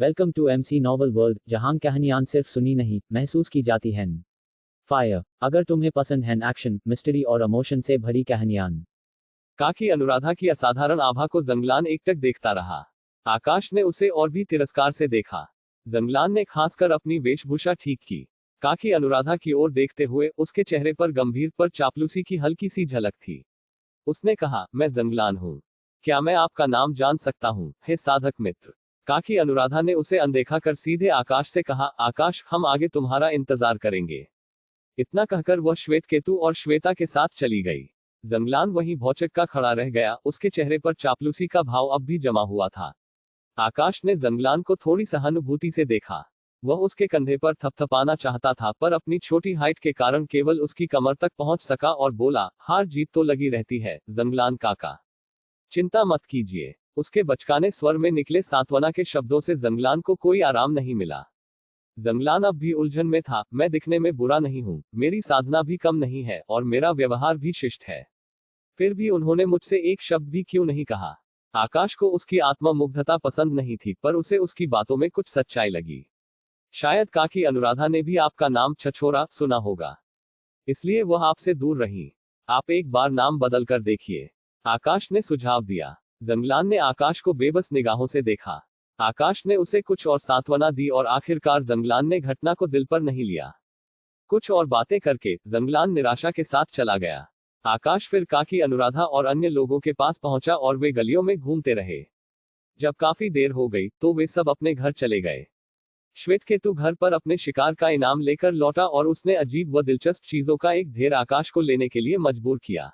Welcome to MC novel world, जहां कहानियां सिर्फ सुनी नहीं महसूस की जाती हैं। फायर। अगर तुम्हें पसंद है एक्शन, मिस्ट्री और इमोशन से भरी कहानियां। काकी अनुराधा की असाधारण आभा को जंगलान एकटक देखता रहा। आकाश ने उसे और भी तिरस्कार से देखा। जंगलान ने खासकर अपनी वेशभूषा ठीक की। काकी अनुराधा की ओर देखते हुए उसके चेहरे पर गंभीर पर चापलूसी की हल्की सी झलक थी। उसने कहा, मैं जंगलान हूं। क्या मैं आपका नाम जान सकता हूं, हे साधक मित्र? काकी अनुराधा ने उसे अनदेखा कर सीधे आकाश से कहा, आकाश, हम आगे तुम्हारा इंतजार करेंगे। इतना कहकर वह श्वेत केतु और श्वेता के साथ चली गई। जंगलान वहीं भौचक्का खड़ा रह गया, उसके चेहरे पर चापलूसी का भाव अब भी जमा हुआ था। आकाश ने जंगलान को थोड़ी सहानुभूति से देखा। वह उसके कंधे पर थपथपाना चाहता था, पर अपनी छोटी हाइट के कारण केवल उसकी कमर तक पहुंच सका और बोला, हार जीत तो लगी रहती है जंगलान काका, चिंता मत कीजिए। उसके बचकाने स्वर में निकले सांत्वना के शब्दों से जंगलान को कोई आराम नहीं मिला। जंगलान अब भी उलझन में था। मैं दिखने में बुरा नहीं हूं, मेरी साधना भी कम नहीं है और मेरा व्यवहार भी शिष्ट है। फिर भी उन्होंने मुझसे एक शब्द भी क्यों नहीं कहा? आकाश को उसकी आत्ममुग्धता पसंद नहीं थी, पर उसे उसकी बातों में कुछ सच्चाई लगी। शायद काकी अनुराधा ने भी आपका नाम छछोरा सुना होगा, इसलिए वह आपसे दूर रही। आप एक बार नाम बदल कर देखिए, आकाश ने सुझाव दिया। जंगलान ने आकाश को बेबस निगाहों से देखा। आकाश ने उसे कुछ और सांत्वना दी और आखिरकार जंगलान ने घटना को दिल पर नहीं लिया। कुछ और बातें करके जंगलान निराशा के साथ चला गया। आकाश फिर काकी अनुराधा और अन्य लोगों के पास पहुंचा और वे गलियों में घूमते रहे। जब काफी देर हो गई तो वे सब अपने घर चले गए। श्वेतकेतु घर पर अपने शिकार का इनाम लेकर लौटा और उसने अजीब व दिलचस्प चीजों का एक ढेर आकाश को लेने के लिए मजबूर किया।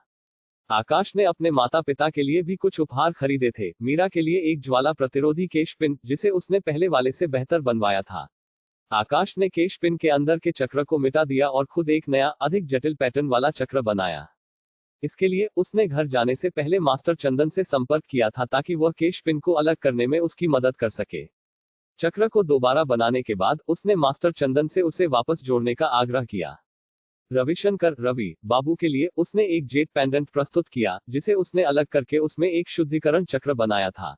आकाश ने अपने माता पिता के लिए भी कुछ उपहार खरीदे थे। मीरा के लिए एक ज्वाला प्रतिरोधी केश पिन, जिसे उसने पहले वाले से बेहतर बनवाया था। आकाश ने केश पिन के अंदर के चक्र को मिटा दिया और खुद एक नया, अधिक जटिल पैटर्न वाला चक्र बनाया। इसके लिए उसने घर जाने से पहले मास्टर चंदन से संपर्क किया था, ताकि वह केश पिन को अलग करने में उसकी मदद कर सके। चक्र को दोबारा बनाने के बाद उसने मास्टर चंदन से उसे वापस जोड़ने का आग्रह किया। रविशंकर रवि बाबू के लिए उसने एक जेट पेंडेंट प्रस्तुत किया, जिसे उसने अलग करके उसमें एक शुद्धिकरण चक्र बनाया था।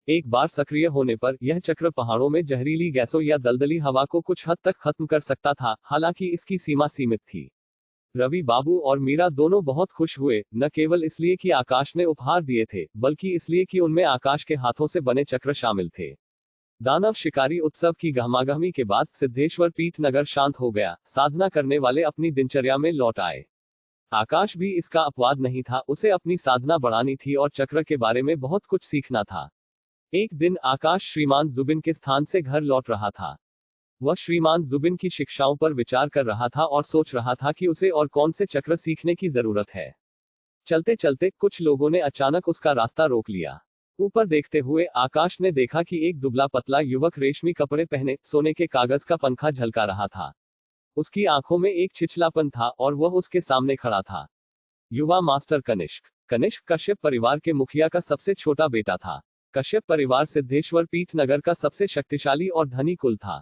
एक बार सक्रिय होने पर यह चक्र पहाड़ों में जहरीली गैसों या दलदली हवा को कुछ हद तक खत्म कर सकता था, हालांकि इसकी सीमा सीमित थी। रवि बाबू और मीरा दोनों बहुत खुश हुए, न केवल इसलिए कि आकाश ने उपहार दिए थे, बल्कि इसलिए कि उनमें आकाश के हाथों से बने चक्र शामिल थे। दानव शिकारी उत्सव की गहमागहमी के बाद सिद्धेश्वर पीठ नगर शांत हो गया। साधना करने वाले अपनी दिनचर्या में लौट आए। आकाश भी इसका अपवाद नहीं था। उसे अपनी साधना बढ़ानी थी और चक्र के बारे में बहुत कुछ सीखना था। एक दिन आकाश श्रीमान जुबिन के स्थान से घर लौट रहा था। वह श्रीमान जुबिन की शिक्षाओं पर विचार कर रहा था और सोच रहा था कि उसे और कौन से चक्र सीखने की जरूरत है। चलते चलते कुछ लोगों ने अचानक उसका रास्ता रोक लिया। ऊपर देखते हुए आकाश ने देखा कि एक दुबला पतला युवक रेशमी कपड़े पहने सोने के कागज का पंखा झलका रहा था। उसकी आंखों में एक छिछलापन था और वह उसके सामने खड़ा था। युवा मास्टर कनिष्क। कनिष्क कश्यप परिवार के मुखिया का सबसे छोटा बेटा था। कश्यप परिवार सिद्धेश्वर पीठ नगर का सबसे शक्तिशाली और धनी कुल था।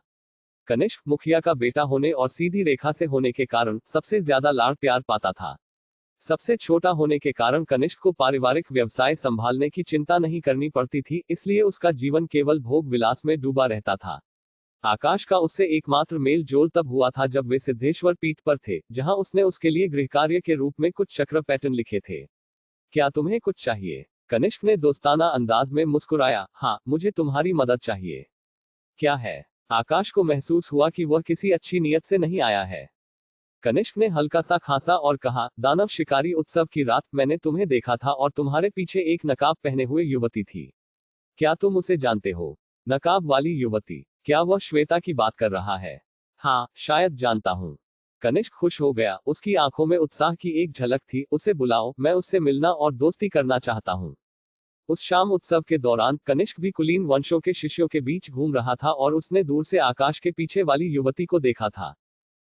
कनिष्क मुखिया का बेटा होने और सीधी रेखा से होने के कारण सबसे ज्यादा लाड़ प्यार पाता था। सबसे छोटा होने के कारण कनिष्क को पारिवारिक व्यवसाय संभालने की चिंता नहीं करनी पड़ती थी, इसलिए उसका जीवन केवल भोग विलास में डूबा रहता था। आकाश का उससे एकमात्र मेल जोल तब हुआ था जब वे सिद्धेश्वर पीठ पर थे, जहां उसने उसके लिए गृहकार्य के रूप में कुछ चक्र पैटर्न लिखे थे। क्या तुम्हें कुछ चाहिए? कनिष्क ने दोस्ताना अंदाज में मुस्कुराया। हाँ, मुझे तुम्हारी मदद चाहिए। क्या है? आकाश को महसूस हुआ कि वह किसी अच्छी नियत से नहीं आया है। कनिष्क ने हल्का सा खांसा और कहा, दानव शिकारी उत्सव की रात मैंने तुम्हें देखा था और तुम्हारे पीछे एक नकाब पहने हुए युवती थी। क्या तुम उसे जानते हो? नकाब वाली युवती? क्या वह श्वेता की बात कर रहा है? हाँ, शायद जानता हूँ। कनिष्क खुश हो गया। उसकी आंखों में उत्साह की एक झलक थी। उसे बुलाओ, मैं उससे मिलना और दोस्ती करना चाहता हूँ। उस शाम उत्सव के दौरान कनिष्क भी कुलीन वंशों के शिष्यों के बीच घूम रहा था और उसने दूर से आकाश के पीछे वाली युवती को देखा था।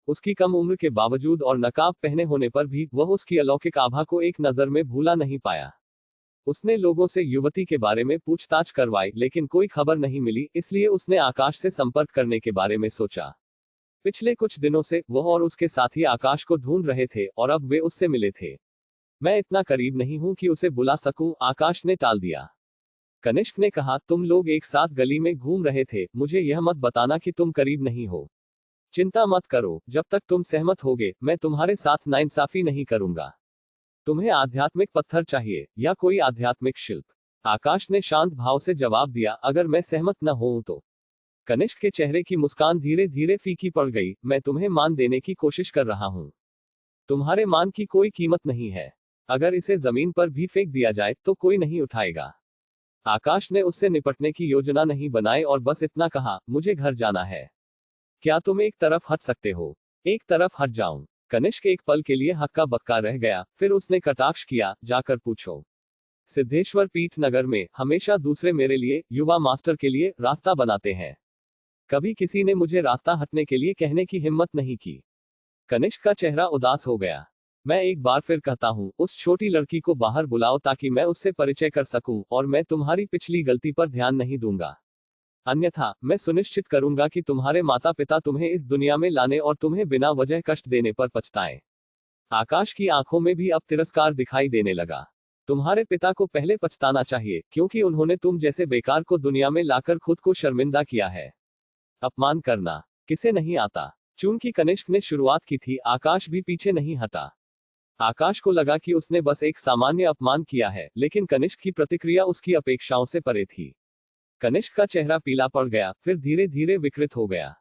उसकी कम उम्र के बावजूद और नकाब पहने होने पर भी वह उसकी अलौकिक आभा को एक नजर में भूला नहीं पाया। उसने लोगों से युवती के बारे में पूछताछ करवाई, लेकिन कोई खबर नहीं मिली, इसलिए उसने आकाश से संपर्क करने के बारे में सोचा। पिछले कुछ दिनों से वह और उसके साथी आकाश को ढूंढ रहे थे और अब वे उससे मिले थे। मैं इतना करीब नहीं हूं कि उसे बुला सकूं, आकाश ने टाल दिया। कनिष्क ने कहा, तुम लोग एक साथ गली में घूम रहे थे, मुझे यह मत बताना कि तुम करीब नहीं हो। चिंता मत करो, जब तक तुम सहमत होगे मैं तुम्हारे साथ नाइंसाफी नहीं करूंगा। तुम्हें आध्यात्मिक पत्थर चाहिए या कोई आध्यात्मिक शिल्प? आकाश ने शांत भाव से जवाब दिया, अगर मैं सहमत न होऊं तो। कनिष्क के चेहरे की मुस्कान धीरे धीरे फीकी पड़ गई। मैं तुम्हें मान देने की कोशिश कर रहा हूं। तुम्हारे मान की कोई कीमत नहीं है। अगर इसे जमीन पर भी फेंक दिया जाए तो कोई नहीं उठाएगा। आकाश ने उससे निपटने की योजना नहीं बनाई और बस इतना कहा, मुझे घर जाना है। क्या तुम एक तरफ हट सकते हो? एक तरफ हट जाऊं? कनिष्क एक पल के लिए हक्का बक्का रह गया, फिर उसने कटाक्ष किया, जाकर पूछो। सिद्धेश्वर पीठ नगर में हमेशा दूसरे मेरे लिए, युवा मास्टर के लिए रास्ता बनाते हैं। कभी किसी ने मुझे रास्ता हटने के लिए कहने की हिम्मत नहीं की। कनिष्क का चेहरा उदास हो गया। मैं एक बार फिर कहता हूं, उस छोटी लड़की को बाहर बुलाओ ताकि मैं उससे परिचय कर सकूं, और मैं तुम्हारी पिछली गलती पर ध्यान नहीं दूंगा। अन्यथा मैं सुनिश्चित करूंगा कि तुम्हारे माता पिता तुम्हें इस दुनिया में लाने और तुम्हें बिना वजह कष्ट देने पर पछताएं। आकाश की आंखों में भी अब तिरस्कार दिखाई देने लगा। तुम्हारे पिता को पहले पछताना चाहिए, क्योंकि उन्होंने तुम जैसे बेकार को दुनिया में लाकर खुद को शर्मिंदा किया है। अपमान करना किसे नहीं आता? चूंकि कनिष्क ने शुरुआत की थी, आकाश भी पीछे नहीं हटा। आकाश को लगा कि उसने बस एक सामान्य अपमान किया है, लेकिन कनिष्क की प्रतिक्रिया उसकी अपेक्षाओं से परे थी। कनिष्क का चेहरा पीला पड़ गया, फिर धीरे धीरे विकृत हो गया।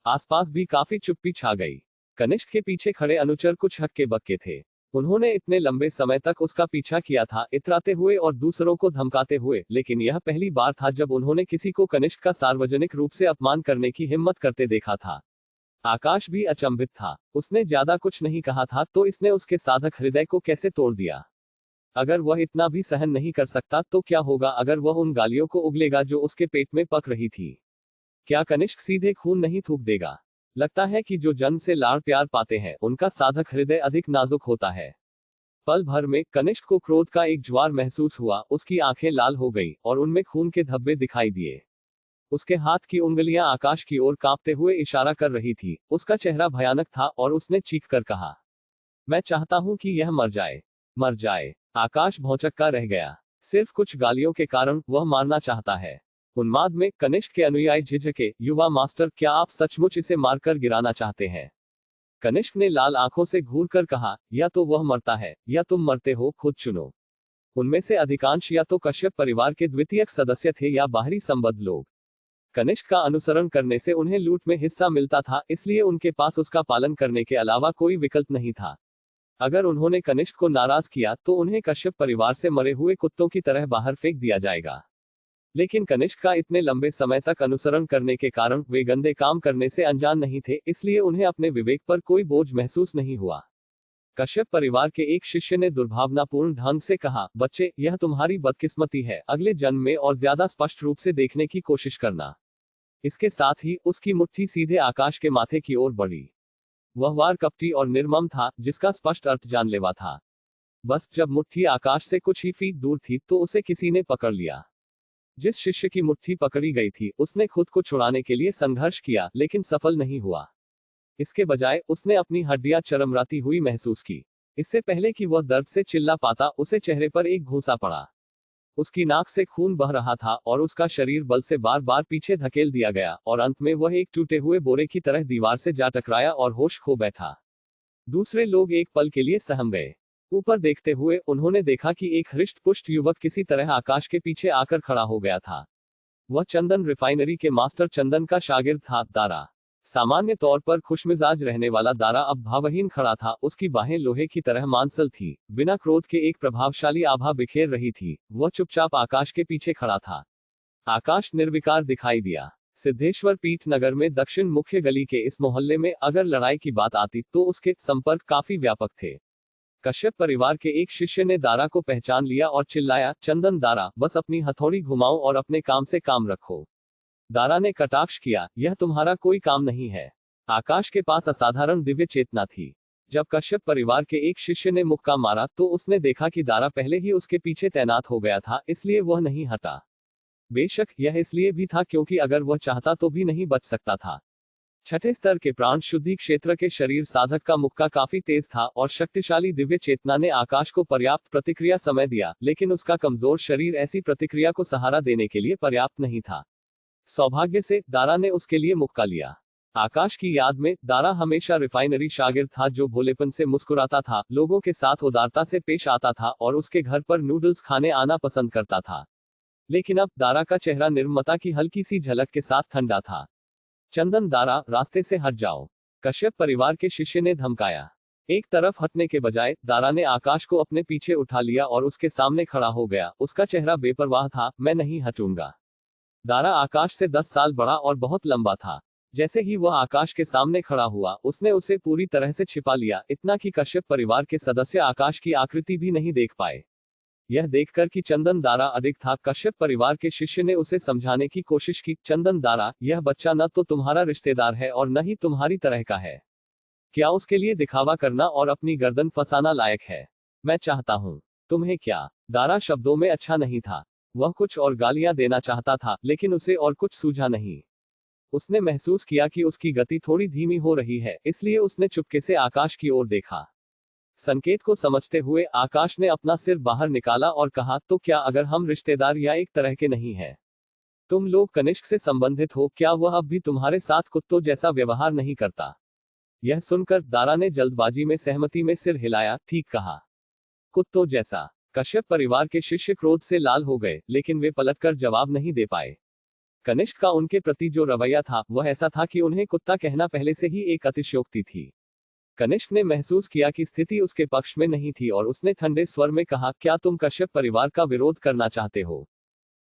आसपास भी काफी चुप्पी छा गई। कनिष्क के पीछे खड़े अनुचर कुछ हक्के बक्के थे। उन्होंने इतने लंबे समय तक उसका पीछा किया था, इतराते हुए और दूसरों को धमकाते हुए, लेकिन यह पहली बार था जब उन्होंने किसी को कनिष्क का सार्वजनिक रूप से अपमान करने की हिम्मत करते देखा था। आकाश भी अचंभित था। उसने ज्यादा कुछ नहीं कहा था, तो इसने उसके साधक हृदय को कैसे तोड़ दिया? अगर वह इतना भी सहन नहीं कर सकता तो क्या होगा अगर वह उन गालियों को उगलेगा जो उसके पेट में पक रही थी? क्या कनिष्क सीधे खून नहीं थूक देगा? लगता है कि जो जन्म से लाड़ प्यार पाते हैं उनका साधक हृदय अधिक नाजुक होता है। पल भर में कनिष्क को क्रोध का एक ज्वार महसूस हुआ। उसकी आंखें लाल हो गईं और उनमें खून के धब्बे दिखाई दिए। उसके हाथ की उंगलियां आकाश की ओर कांपते हुए इशारा कर रही थी। उसका चेहरा भयानक था और उसने चीख कर कहा, मैं चाहता हूं कि यह मर जाए, मर जाए। आकाश भौचक्का रह गया। सिर्फ कुछ गालियों के कारण वह मारना चाहता है? उन्माद में कनिष्क के अनुयायी झिझके, युवा मास्टर, क्या आप सचमुच इसे मारकर गिराना चाहते हैं? कनिष्क ने लाल आंखों से घूर कर कहा, या तो वह मरता है या तुम मरते हो, खुद चुनो। उनमें से अधिकांश या तो कश्यप परिवार के द्वितीयक सदस्य थे या बाहरी संबद्ध लोग। कनिष्क का अनुसरण करने से उन्हें लूट में हिस्सा मिलता था, इसलिए उनके पास उसका पालन करने के अलावा कोई विकल्प नहीं था। अगर उन्होंने कनिष्क को नाराज किया तो उन्हें कश्यप परिवार से मरे हुए कुत्तों की तरह बाहर फेंक दिया जाएगा। लेकिन कनिष्क का इतने लंबे समय तक अनुसरण करने के कारण वे गंदे काम करने से अनजान नहीं थे, इसलिए उन्हें अपने विवेक पर कोई बोझ महसूस नहीं हुआ। कश्यप परिवार के एक शिष्य ने दुर्भावनापूर्ण ढंग से कहा, बच्चे, यह तुम्हारी बदकिस्मती है, अगले जन्म में और ज्यादा स्पष्ट रूप से देखने की कोशिश करना। इसके साथ ही उसकी मुट्ठी सीधे आकाश के माथे की ओर बढ़ी। वह वार कपटी और निर्मम था, जिसका स्पष्ट अर्थ जानलेवा था। बस जब मुट्ठी आकाश से कुछ ही फीट दूर थी तो उसे किसी ने पकड़ लिया। जिस शिष्य की मुट्ठी पकड़ी गई थी उसने खुद को छुड़ाने के लिए संघर्ष किया, लेकिन सफल नहीं हुआ। इसके बजाय उसने अपनी हड्डियां चरमराती हुई महसूस की। इससे पहले कि वह दर्द से चिल्ला पाता, उसे चेहरे पर एक घूंसा पड़ा। उसकी नाक से खून बह रहा था और उसका शरीर बल से बार बार पीछे धकेल दिया गया, और अंत में वह एक टूटे हुए बोरे की तरह दीवार से जा टकराया और होश खो बैठा। दूसरे लोग एक पल के लिए सहम गए। ऊपर देखते हुए उन्होंने देखा कि एक हृष्ट पुष्ट युवक किसी तरह आकाश के पीछे आकर खड़ा हो गया था। वह चंदन रिफाइनरी के मास्टर चंदन का शागिर्द था, दारा। सामान्य तौर पर खुशमिजाज रहने वाला दारा अब भावहीन खड़ा था। उसकी बाहें लोहे की तरह मांसल थी, बिना क्रोध के एक प्रभावशाली आभा बिखेर रही थी। वह चुपचाप आकाश के पीछे खड़ा था। आकाश निर्विकार दिखाई दिया। सिद्धेश्वर पीठ नगर में दक्षिण मुख्य गली के इस मोहल्ले में अगर लड़ाई की बात आती तो उसके संपर्क काफी व्यापक थे। कश्यप परिवार के एक शिष्य ने दारा को पहचान लिया और चिल्लाया, चंदन दारा, बस अपनी हथौड़ी घुमाओ और अपने काम से काम रखो। दारा ने कटाक्ष किया, यह तुम्हारा कोई काम नहीं है। आकाश के पास असाधारण दिव्य चेतना थी। जब कश्यप परिवार के एक शिष्य ने मुक्का मारा तो उसने देखा कि दारा पहले ही उसके पीछे तैनात हो गया था, इसलिए वह नहीं हटा। बेशक यह इसलिए भी था क्योंकि अगर वह चाहता तो भी नहीं बच सकता था। छठे स्तर के प्राण शुद्धि क्षेत्र के शरीर साधक का मुक्का काफी तेज था और शक्तिशाली दिव्य चेतना ने आकाश को पर्याप्त प्रतिक्रिया समय दिया, लेकिन उसका कमजोर शरीर ऐसी प्रतिक्रिया को सहारा देने के लिए पर्याप्त नहीं था। सौभाग्य से दारा ने उसके लिए मुक्का लिया। आकाश की याद में दारा हमेशा रिफाइनरी शागिर्द था जो भोलेपन से मुस्कुराता था, लोगों के साथ उदारता से पेश आता था और उसके घर पर नूडल्स खाने आना पसंद करता था। लेकिन अब दारा का चेहरा निर्ममता की हल्की सी झलक के साथ ठंडा था। चंदन, दारा, रास्ते से हट जाओ, कश्यप परिवार के शिष्य ने धमकाया। एक तरफ हटने के बजाय दारा ने आकाश को अपने पीछे उठा लिया और उसके सामने खड़ा हो गया। उसका चेहरा बेपरवाह था। मैं नहीं हटूंगा। दारा आकाश से 10 साल बड़ा और बहुत लंबा था। जैसे ही वह आकाश के सामने खड़ा हुआ, उसने उसे पूरी तरह से छिपा लिया, इतना कि कश्यप परिवार के सदस्य आकाश की आकृति भी नहीं देख पाए। यह देखकर कि चंदन दारा अधिक था, कश्यप परिवार के शिष्य ने उसे समझाने की कोशिश की। चंदन दारा, यह बच्चा न तो तुम्हारा रिश्तेदार है और न ही तुम्हारी तरह का है। क्या उसके लिए दिखावा करना और अपनी गर्दन फंसाना लायक है? मैं चाहता हूं। तुम्हें क्या? दारा शब्दों में अच्छा नहीं था। वह कुछ और गालियां देना चाहता था, लेकिन उसे और कुछ सूझा नहीं। उसने महसूस किया कि उसकी गति थोड़ी धीमी हो रही है, इसलिए उसने चुपके से आकाश की ओर देखा। संकेत को समझते हुए आकाश ने अपना सिर बाहर निकाला और कहा, तो क्या अगर हम रिश्तेदार या एक तरह के नहीं हैं? तुम लोग कनिष्क से संबंधित हो, क्या वह अब भी तुम्हारे साथ कुत्तों जैसा व्यवहार नहीं करता? यह सुनकर दारा ने जल्दबाजी में सहमति में सिर हिलाया। ठीक कहा, कुत्तों जैसा। कश्यप परिवार के शिष्य क्रोध से लाल हो गए, लेकिन वे पलटकर जवाब नहीं दे पाए। कनिष्क का उनके प्रति जो रवैया था वह ऐसा था कि उन्हें कुत्ता कहना पहले से ही एक अतिशयोक्ति थी। कनिष्क ने महसूस किया कि स्थिति उसके पक्ष में नहीं थी और उसने ठंडे स्वर में कहा, क्या तुम कश्यप परिवार का विरोध करना चाहते हो?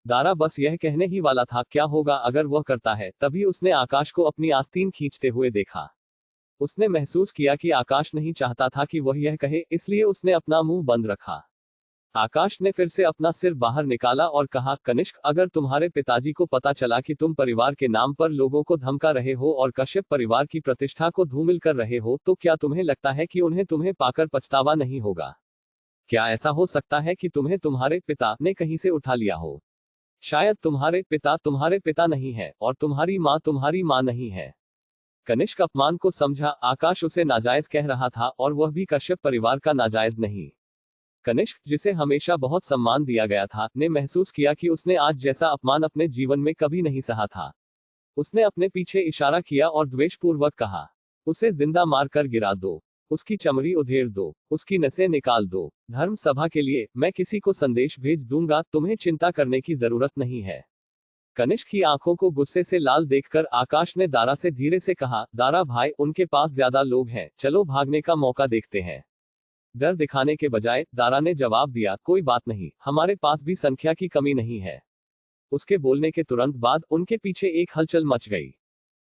दारा बस यह कहने ही वाला था, क्या होगा अगर वह करता है, तभी उसने आकाश को अपनी आस्तीन खींचते हुए देखा। उसने महसूस किया कि आकाश नहीं चाहता था कि वह यह कहे, इसलिए उसने अपना मुंह बंद रखा। आकाश ने फिर से अपना सिर बाहर निकाला और कहा, कनिष्क, अगर तुम्हारे पिताजी को पता चला कि तुम परिवार के नाम पर लोगों को धमका रहे हो और कश्यप परिवार की प्रतिष्ठा को धूमिल कर रहे हो, तो क्या तुम्हें लगता है कि उन्हें तुम्हें पाकर पछतावा नहीं होगा? क्या ऐसा हो सकता है कि तुम्हें तुम्हारे पिता ने कहीं से उठा लिया हो? शायद तुम्हारे पिता नहीं है और तुम्हारी माँ नहीं है। कनिष्क अपमान को समझा। आकाश उसे नाजायज कह रहा था और वह भी कश्यप परिवार का नाजायज नहीं। कनिष्क, जिसे हमेशा बहुत सम्मान दिया गया था, ने महसूस किया कि उसने आज जैसा अपमान अपने जीवन में कभी नहीं सहा था। उसने अपने पीछे इशारा किया और द्वेषपूर्वक कहा, उसे जिंदा मारकर गिरा दो, उसकी चमड़ी उधेड़ दो, उसकी नसें निकाल दो। धर्म सभा के लिए मैं किसी को संदेश भेज दूंगा, तुम्हें चिंता करने की जरूरत नहीं है। कनिष्क की आंखों को गुस्से से लाल देखकर आकाश ने दारा से धीरे से कहा, दारा भाई, उनके पास ज्यादा लोग हैं, चलो भागने का मौका देखते हैं। डर दिखाने के बजाय दारा ने जवाब दिया, कोई बात नहीं, हमारे पास भी संख्या की कमी नहीं है। उसके बोलने के तुरंत बाद उनके पीछे एक हलचल मच गई।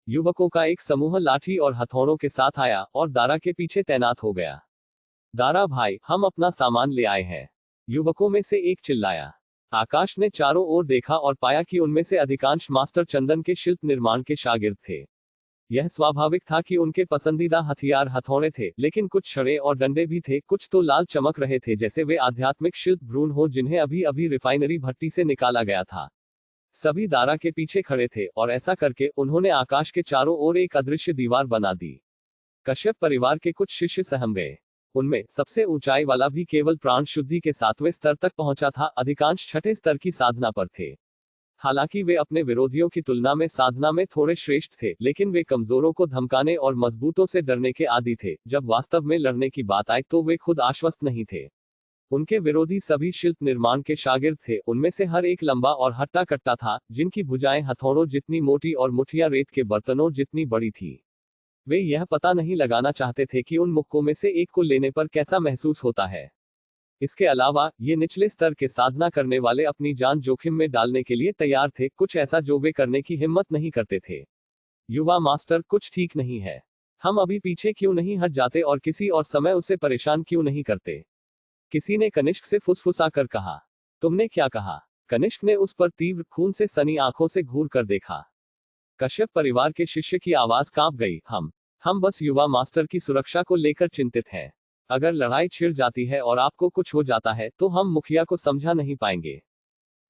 युवकों का एक समूह लाठी और हथौड़ों के साथ आया और दारा के पीछे तैनात हो गया। दारा भाई, हम अपना सामान ले आए हैं, युवकों में से एक चिल्लाया। आकाश ने चारों ओर देखा और पाया कि उनमें से अधिकांश मास्टर चंदन के शिल्प निर्माण के शागिर्द थे। यह स्वाभाविक था कि उनके पसंदीदा हथियार हथौड़े थे, लेकिन कुछ छड़े और डंडे भी थे। कुछ तो लाल चमक रहे थे, जैसे वे आध्यात्मिक शिल्प भ्रूण हो जिन्हें अभी अभी रिफाइनरी भट्टी से निकाला गया था। सभी दारा के पीछे खड़े थे और ऐसा करके उन्होंने आकाश के चारों ओर एक अदृश्य दीवार बना दी। कश्यप परिवार के कुछ शिष्य सहम गए। उनमें सबसे ऊंचाई वाला भी केवल प्राण शुद्धि के 7वें स्तर तक पहुंचा था, अधिकांश छठे स्तर की साधना पर थे। हालांकि वे अपने विरोधियों की तुलना में साधना में थोड़े श्रेष्ठ थे, लेकिन वे कमजोरों को धमकाने और मजबूतों से डरने के आदी थे। जब वास्तव में लड़ने की बात आई तो वे खुद आश्वस्त नहीं थे। उनके विरोधी सभी शिल्प निर्माण के शागिर्द थे। उनमें से हर एक लंबा और हट्टा कट्टा था, जिनकी भुजाएं हथौड़ों जितनी मोटी और मुठियां रेत के बर्तनों जितनी बड़ी थी। वे यह पता नहीं लगाना चाहते थे कि उन मुक्कों में से एक को लेने पर कैसा महसूस होता है। इसके अलावा ये निचले स्तर के साधना करने वाले अपनी जान जोखिम में डालने के लिए तैयार थे, कुछ ऐसा जो वे करने की हिम्मत नहीं करते थे। युवा मास्टर, कुछ ठीक नहीं है। हम अभी पीछे क्यों नहीं हट जाते और किसी और समय उसे परेशान क्यों नहीं करते? किसी ने कनिष्क से फुसफुसा कर कहा। तुमने क्या कहा? कनिष्क ने उस पर तीव्र खून से सनी आंखों से घूर कर देखा। कश्यप परिवार के शिष्य की आवाज कांप गई। हम बस युवा मास्टर की सुरक्षा को लेकर चिंतित हैं। अगर लड़ाई छिड़ जाती है और आपको कुछ हो जाता है तो हम मुखिया को समझा नहीं पाएंगे।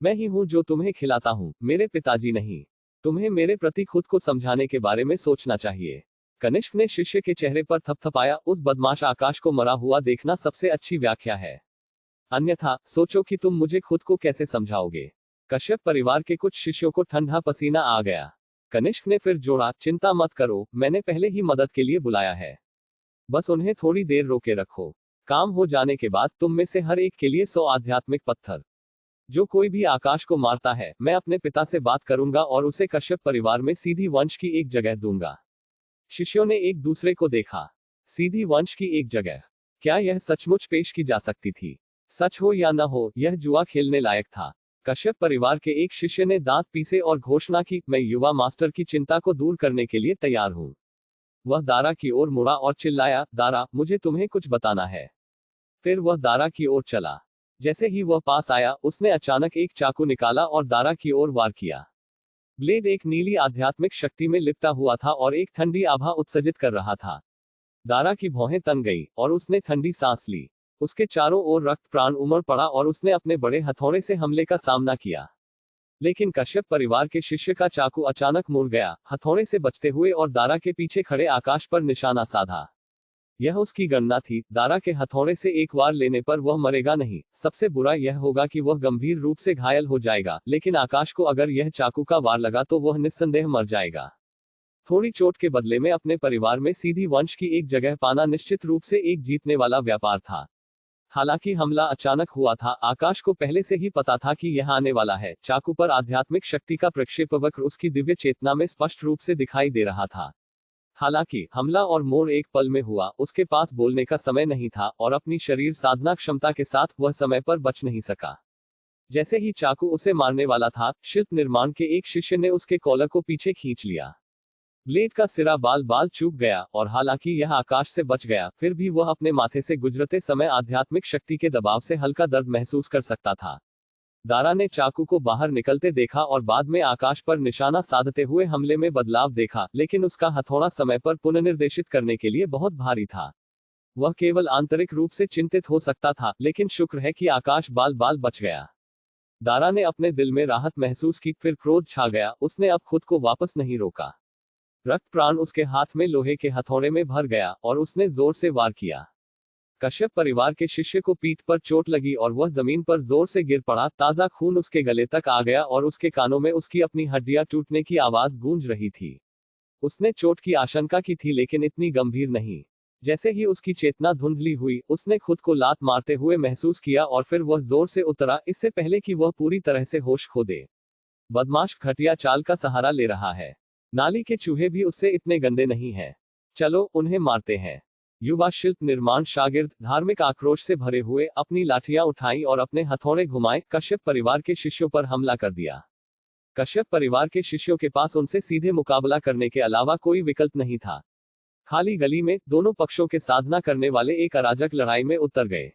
मैं ही हूं जो तुम्हें खिलाता हूं, मेरे पिताजी नहीं। तुम्हें मेरे प्रति खुद को समझाने के बारे में सोचना चाहिए। कनिष्क ने शिष्य के चेहरे पर थपथपाया। उस बदमाश आकाश को मरा हुआ देखना सबसे अच्छी व्याख्या है। अन्यथा सोचो कि तुम मुझे खुद को कैसे समझाओगे। कश्यप परिवार के कुछ शिष्यों को ठंडा पसीना आ गया। कनिष्क ने फिर जोड़ा, चिंता मत करो, मैंने पहले ही मदद के लिए बुलाया है। बस उन्हें थोड़ी देर रोके रखो। काम हो जाने के बाद तुम में से हर एक के लिए 100 आध्यात्मिक पत्थर। जो कोई भी आकाश को मारता है, मैं अपने पिता से बात करूंगा और उसे कश्यप परिवार में सीधी वंश की एक जगह दूंगा। शिष्यों ने एक दूसरे को देखा। सीधी वंश की एक जगह, क्या यह सचमुच पेश की जा सकती थी? सच हो या न हो, यह जुआ खेलने लायक था। कश्यप परिवार के एक शिष्य ने दांत पीसे और घोषणा की, मैं युवा मास्टर की चिंता को दूर करने के लिए तैयार हूं। वह दारा की ओर मुड़ा और चिल्लाया, दारा, मुझे तुम्हें कुछ बताना है। फिर वह दारा की ओर चला। जैसे ही वह पास आया, उसने अचानक एक चाकू निकाला और दारा की ओर वार किया। ब्लेड एक नीली आध्यात्मिक शक्ति में लिपटा हुआ था और एक ठंडी आभा उत्सर्जित कर रहा था। दारा की भौहें तन गई और उसने ठंडी सांस ली। उसके चारों ओर रक्त प्राण उमड़ पड़ा और उसने अपने बड़े हथौड़े से हमले का सामना किया। लेकिन कश्यप परिवार के शिष्य का चाकू अचानक मुड़ गया, हथौड़े से बचते हुए, और दारा के पीछे खड़े आकाश पर निशाना साधा। यह उसकी गणना थी, दारा के हथौड़े से एक वार लेने पर वह मरेगा नहीं। सबसे बुरा यह होगा कि वह गंभीर रूप से घायल हो जाएगा, लेकिन आकाश को अगर यह चाकू का वार लगा तो वह निस्संदेह मर जाएगा। थोड़ी चोट के बदले में अपने परिवार में सीधी वंश की एक जगह पाना निश्चित रूप से एक जीतने वाला व्यापार था। हालांकि हमला अचानक हुआ था, आकाश को पहले से ही पता था कि यह आने वाला है। चाकू पर आध्यात्मिक शक्ति का प्रक्षेपवक्र उसकी दिव्य चेतना में स्पष्ट रूप से दिखाई दे रहा था। हालांकि हमला और मोड़ एक पल में हुआ, उसके पास बोलने का समय नहीं था और अपनी शरीर साधना क्षमता के साथ वह समय पर बच नहीं सका। जैसे ही चाकू उसे मारने वाला था, शिल्प निर्माण के एक शिष्य ने उसके कॉलर को पीछे खींच लिया। ब्लेड का सिरा बाल बाल चूक गया और हालांकि यह आकाश से बच गया, फिर भी वह अपने माथे से गुजरते समय आध्यात्मिक शक्ति के दबाव से हल्का दर्द महसूस कर सकता था। दारा ने चाकू को बाहर निकलते देखा और बाद में आकाश पर निशाना साधते हुए हमले में बदलाव देखा, लेकिन उसका हथौड़ा समय पर पुनर्निर्देशित करने के लिए बहुत भारी था। वह केवल आंतरिक रूप से चिंतित हो सकता था, लेकिन शुक्र है कि आकाश बाल बाल बच गया। दारा ने अपने दिल में राहत महसूस की, फिर क्रोध छा गया। उसने अब खुद को वापस नहीं रोका। रक्त प्राण उसके हाथ में लोहे के हथौड़े में भर गया और उसने जोर से वार किया। कश्यप परिवार के शिष्य को पीठ पर चोट लगी और वह जमीन पर जोर से गिर पड़ा। ताजा खून उसके गले तक आ गया और उसके कानों में उसकी अपनी हड्डियां टूटने की आवाज गूंज रही थी। उसने चोट की आशंका की थी, लेकिन इतनी गंभीर नहीं। जैसे ही उसकी चेतना धुंधली हुई, उसने खुद को लात मारते हुए महसूस किया और फिर वह जोर से उतरा, इससे पहले कि वह पूरी तरह से होश खो दे। बदमाश घटिया चाल का सहारा ले रहा है। नाली के चूहे भी उससे इतने गंदे नहीं हैं। चलो उन्हें मारते हैं। युवा शिल्प निर्माण शागिर्द धार्मिक आक्रोश से भरे हुए अपनी लाठियां उठाई और अपने हथौड़े घुमाए कश्यप परिवार के शिष्यों पर हमला कर दिया। कश्यप परिवार के शिष्यों के पास उनसे सीधे मुकाबला करने के अलावा कोई विकल्प नहीं था। खाली गली में दोनों पक्षों के साधना करने वाले एक अराजक लड़ाई में उतर गए।